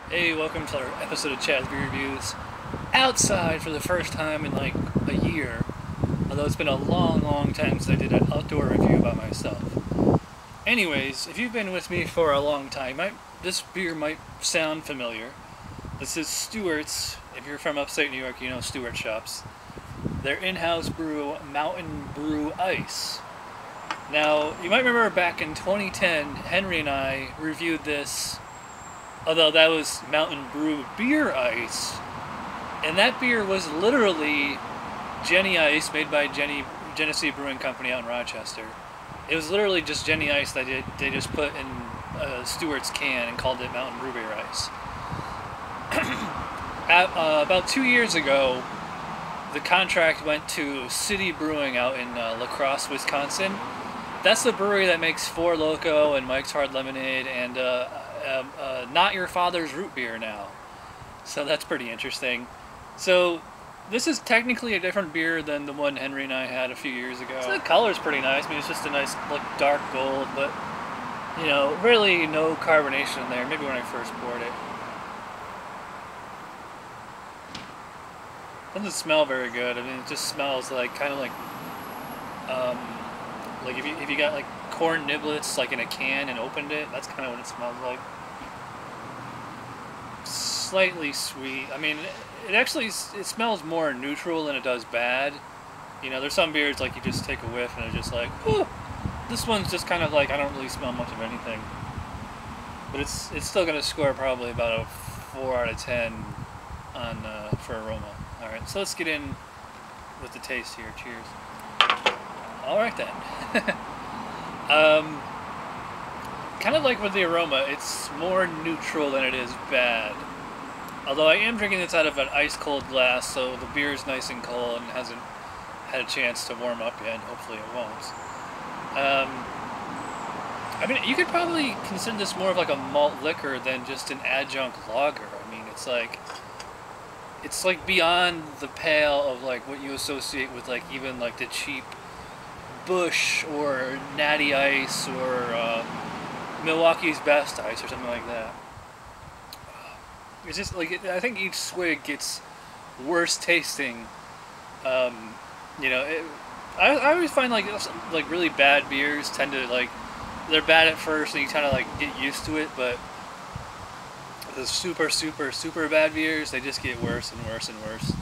Hey, welcome to our episode of Chad's Beer Reviews. Outside for the first time in like a year, although it's been a long time since I did an outdoor review by myself. Anyways, if you've been with me for a long time, this beer might sound familiar. This is Stewart's. If you're from upstate New York, you know Stewart shops. Their in-house brew, Mountain Brew Ice. Now, you might remember back in 2010, Henry and I reviewed this, although that was Mountain Brew Beer Ice, and that beer was literally Genny Ice, made by City Brewing Company out in Rochester. It was literally just Genny Ice that they just put in a Stewart's can and called it Mountain Brew Beer Ice. About 2 years ago, the contract went to City Brewing out in La Crosse, Wisconsin. That's the brewery that makes Four Loko and Mike's Hard Lemonade and Not Your Father's Root Beer now. So that's pretty interesting. So this is technically a different beer than the one Henry and I had a few years ago. So the color's pretty nice. I mean, it's just a nice, like, dark gold, but, you know, really no carbonation in there. Maybe when I first poured it. Doesn't smell very good. I mean, it just smells like, kind of like if you got like corn niblets like in a can and opened it, that's kind of what it smells like. Slightly sweet. I mean, it smells more neutral than it does bad. You know, there's some beers like you just take a whiff and it's just like, oh, this one's just kind of like, I don't really smell much of anything. But it's still gonna score probably about a 4 out of 10 on for aroma. All right, so let's get in with the taste here. Cheers. All right then. Kind of like with the aroma, it's more neutral than it is bad. Although I am drinking this out of an ice cold glass, so the beer is nice and cold and hasn't had a chance to warm up yet. Hopefully it won't. I mean, you could probably consider this more of like a malt liquor than just an adjunct lager. I mean, it's like beyond the pale of like what you associate with like even like the cheap Busch or Natty Ice or Milwaukee's Best Ice or something like that. It's just like, I think each swig gets worse tasting. You know, I always find like really bad beers tend to like, they're bad at first and you kind of like get used to it, but the super bad beers, they just get worse and worse and worse.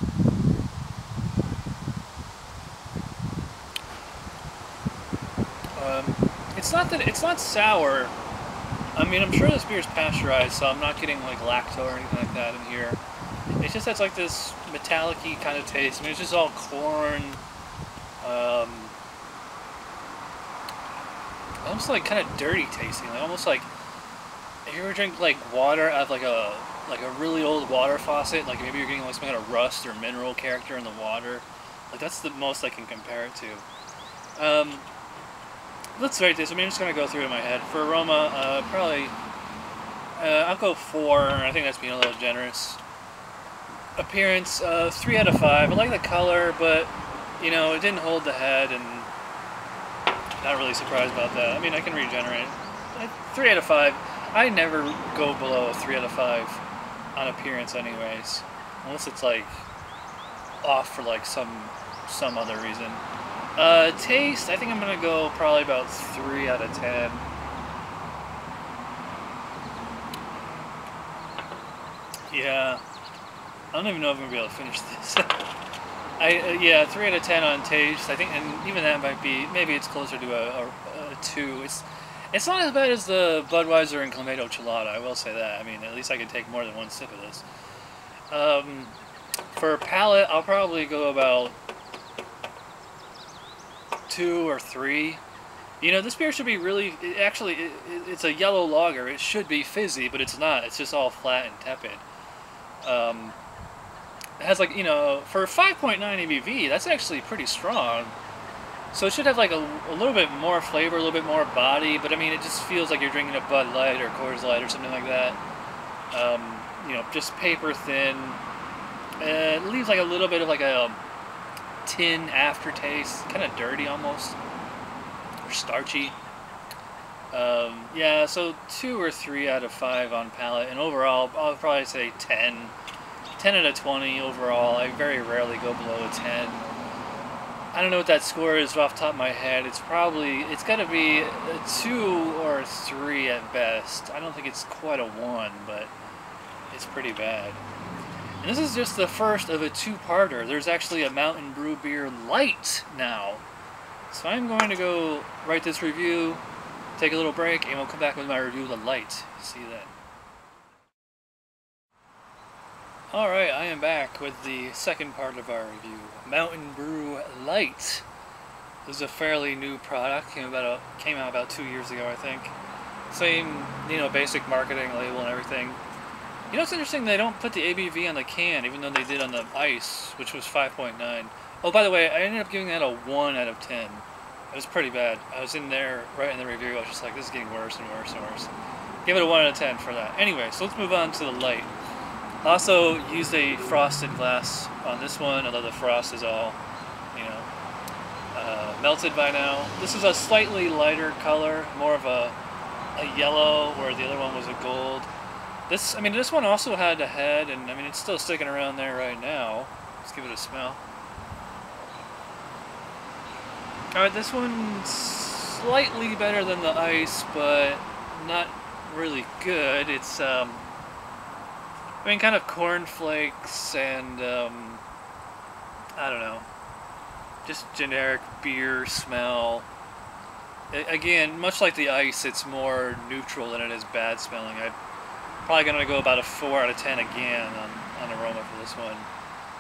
It's not sour. I mean, I'm sure this beer is pasteurized, so I'm not getting like lacto or anything like that in here. It just has like this metallic-y kind of taste. I mean, it's just all corn. Almost like kind of dirty tasting. Like almost like if you ever drink like water out of like a really old water faucet, like maybe you're getting like some kind of rust or mineral character in the water. Like that's the most I can compare it to. Let's rate this. I mean, I'm just going to go through it in my head. For aroma, probably, I'll go 4. I think that's being a little generous. Appearance, 3 out of 5. I like the color, but, you know, it didn't hold the head, and not really surprised about that. I mean, I can regenerate. 3 out of 5. I never go below a 3 out of 5 on appearance anyways. Unless it's, like, off for, like, some other reason. Taste, I think I'm going to go probably about 3 out of 10. Yeah, I don't even know if I'm going to be able to finish this. Yeah, 3 out of 10 on taste. I think, and even that might be, maybe it's closer to a 2. It's not as bad as the Budweiser and 𝓑𝓮𝓲𝓷, I will say that. I mean, at least I can take more than one sip of this. For palate, I'll probably go about 2 or 3. You know, this beer should be really, it's a yellow lager. It should be fizzy, but it's not. It's just all flat and tepid. It has like, you know, for 5.9 ABV, that's actually pretty strong. So it should have like a little bit more flavor, a little bit more body, but I mean, it just feels like you're drinking a Bud Light or Coors Light or something like that. You know, just paper thin. It leaves like a little bit of like a tin aftertaste, kind of dirty almost, or starchy. Yeah, so 2 or 3 out of 5 on palate, and overall, I'll probably say 10. 10 out of 20 overall. I very rarely go below a 10. I don't know what that score is off the top of my head. It's got to be a 2 or a 3 at best. I don't think it's quite a 1, but it's pretty bad. And this is just the first of a two-parter. There's actually a Mountain Brew Beer Light now. So I'm going to go write this review, take a little break, and we'll come back with my review of the Light. See you then. Alright, I am back with the second part of our review. Mountain Brew Light. This is a fairly new product. Came out about 2 years ago, I think. Same, basic marketing label and everything. It's interesting they don't put the ABV on the can, even though they did on the ice, which was 5.9. Oh, by the way, I ended up giving that a 1 out of 10. It was pretty bad. I was in there, right in the review, I was just like, this is getting worse and worse and worse. Give it a 1 out of 10 for that. Anyway, so let's move on to the Light. I also used a frosted glass on this one, although the frost is all, melted by now. This is a slightly lighter color, more of a yellow, where the other one was a gold. This one also had a head, and it's still sticking around there right now. Let's give it a smell. Alright, this one's slightly better than the ice, but not really good. It's, kind of cornflakes and, I don't know, just generic beer smell. Again, much like the ice, it's more neutral than it is bad smelling. I'm probably going to go about a 4 out of 10 again on aroma for this one.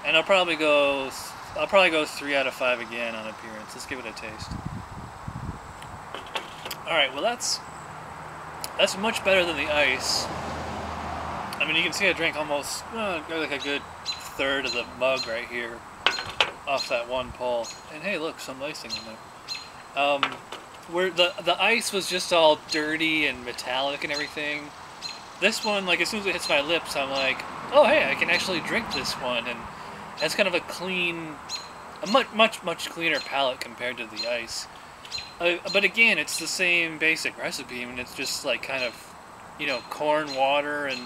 And I'll probably go 3 out of 5 again on appearance. Let's give it a taste. Alright, well that's much better than the ice. You can see I drank almost like a good third of the mug right here off that one pull. And hey, look, some icing in there. Where the ice was just all dirty and metallic and everything. This one, as soon as it hits my lips, I'm like, oh hey, I can actually drink this one, and it's kind of a much cleaner palate compared to the ice. But again, it's the same basic recipe. It's just kind of, corn water, and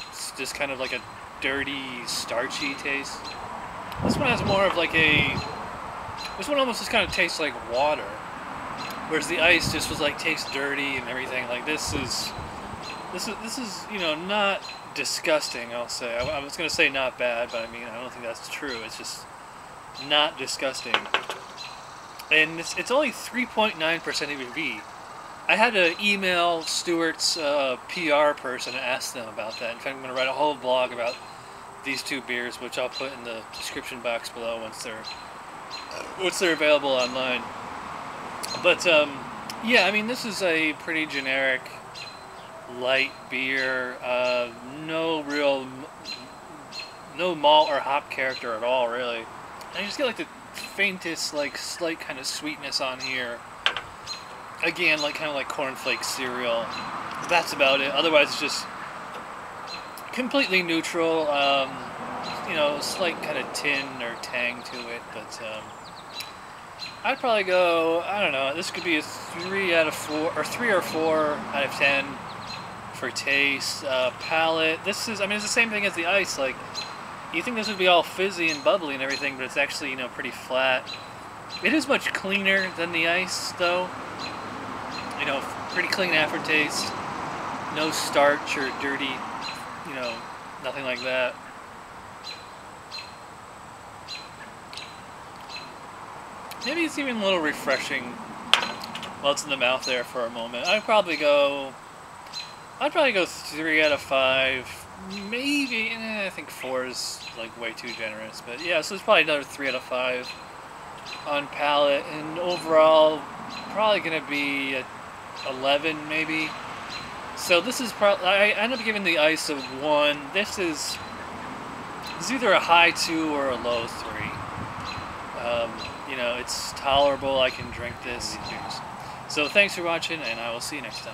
it's just kind of like a dirty, starchy taste. This one has more of this one almost just kind of tastes like water, whereas the ice just was tastes dirty and everything. This is not disgusting, I'll say. I was going to say not bad, but I don't think that's true. It's just not disgusting. And it's only 3.9% ABV. I had to email Stewart's PR person and ask them about that. In fact, I'm going to write a whole blog about these two beers, which I'll put in the description box below once they're available online. But yeah, this is a pretty generic light beer. No malt or hop character at all, really. I just get the faintest, slight kind of sweetness on here. Again, kind of like cornflake cereal. That's about it. Otherwise, it's just completely neutral. Slight kind of tin or tang to it, but I'd probably go, I don't know, this could be a 3 out of 4, or 3 or 4 out of 10 for taste. Palate, this is, it's the same thing as the ice. You think this would be all fizzy and bubbly and everything, but it's actually, pretty flat. It is much cleaner than the ice, though. Pretty clean aftertaste. No starch or dirty, nothing like that. Maybe it's even a little refreshing while it's in the mouth there for a moment. I'd probably go 3 out of 5. Maybe, I think 4 is way too generous. But yeah, so it's probably another 3 out of 5 on palate. And overall, probably going to be a 11 maybe. So this is probably, I end up giving the ice a 1. This is either a high 2 or a low 3. It's tolerable. I can drink this. So thanks for watching, and I will see you next time.